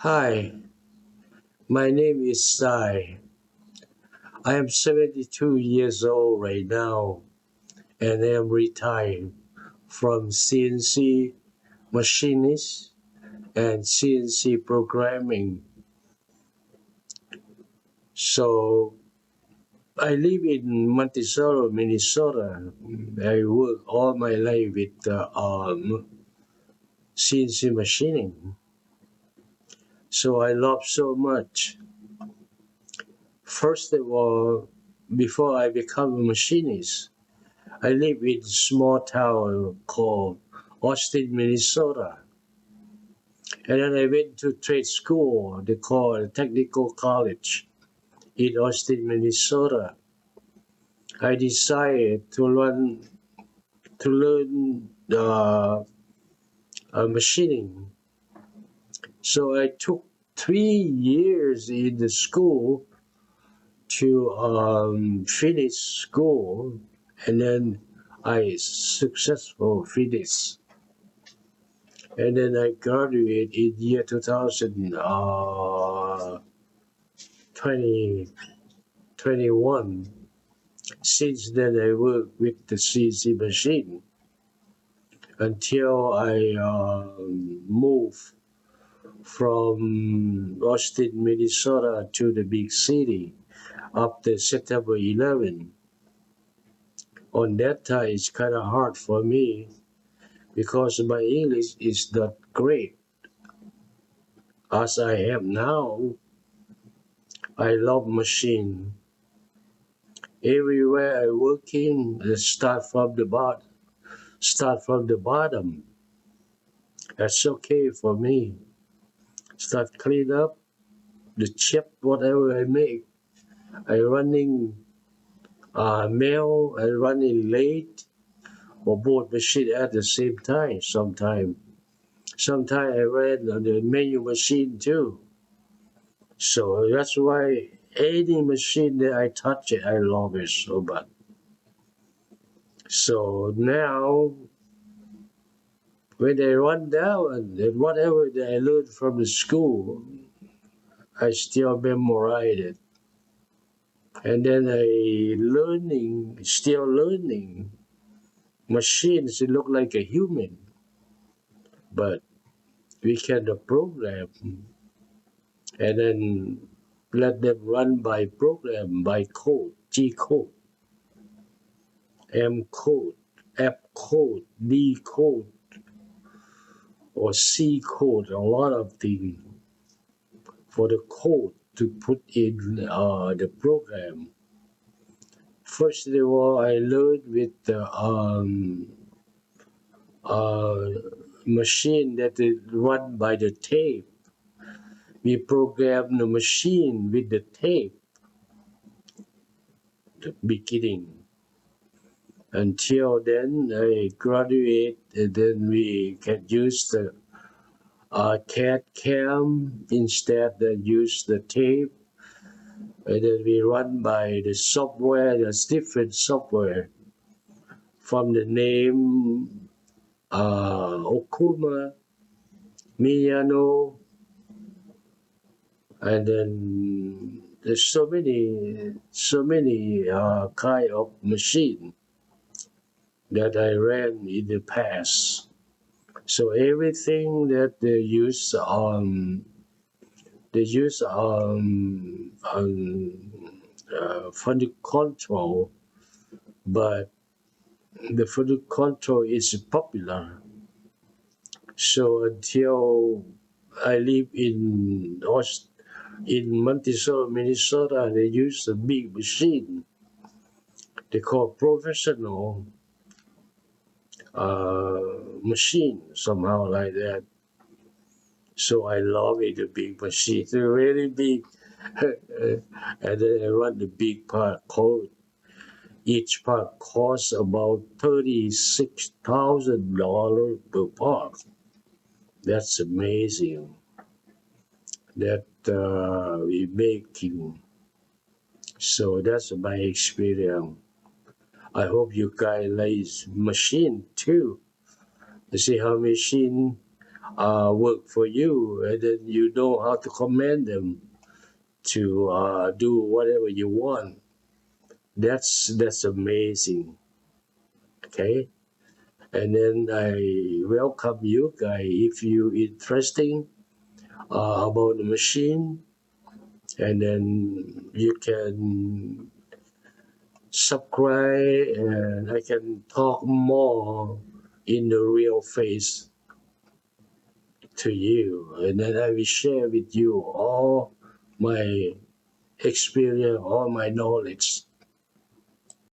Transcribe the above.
Hi, my name is Sai. I am 72 years old right now and I am retired from CNC Machinist and CNC Programming. So I live in Monticello, Minnesota. I work all my life with CNC machining. So I love so much. First of all, before I become a machinist, I live in a small town called Austin, Minnesota. And then I went to trade school, they call it Technical College in Austin, Minnesota. I decided to learn machining. So I took 3 years in the school to finish school, and then I successful finished. And then I graduated in year 2021. Since then, I work with the CNC machine until I moved from Austin, Minnesota to the big city after September 11. On that time, it's kind of hard for me because my English is not great as I am now. I love machine. Everywhere I work in, start from the bottom. That's okay for me. Start clean up the chip, whatever I make. I running mail, I running late or both machine at the same time. Sometime I ran on the manual machine too. So that's why any machine that I touch it, I love it so much. So now when I run down and whatever that I learned from the school, I still memorize it. And then still learning. Machines look like a human, but we can program and then let them run by program, by code, G code, M code, F code, D code, or C code, a lot of things for the code to put in the program. First of all, I learned with the uh, machine that is run by the tape. We program the machine with the tape, the beginning. Until then, I graduate, and then we can use the CAD cam instead of use the tape. And then we run by the software, there's different software from the name Okuma, Miyano, and then there's so many kind of machine that I ran in the past. So everything that they use for the control, but the for the control is popular. So until I live in Monticello, Minnesota, they use a big machine. They call professional machine, somehow like that. So I love it, the big machine. It's very big. And then I run the big part code. Each part costs about $36,000 per part. That's amazing that we making. So that's my experience. I hope you guys like machine too. You see how machine work for you, and then you know how to command them to do whatever you want. That's amazing. Okay, and then I welcome you guys if you interesting about the machine, and then you can subscribe, and I can talk more in the real face to you, and then I will share with you all my experience, all my knowledge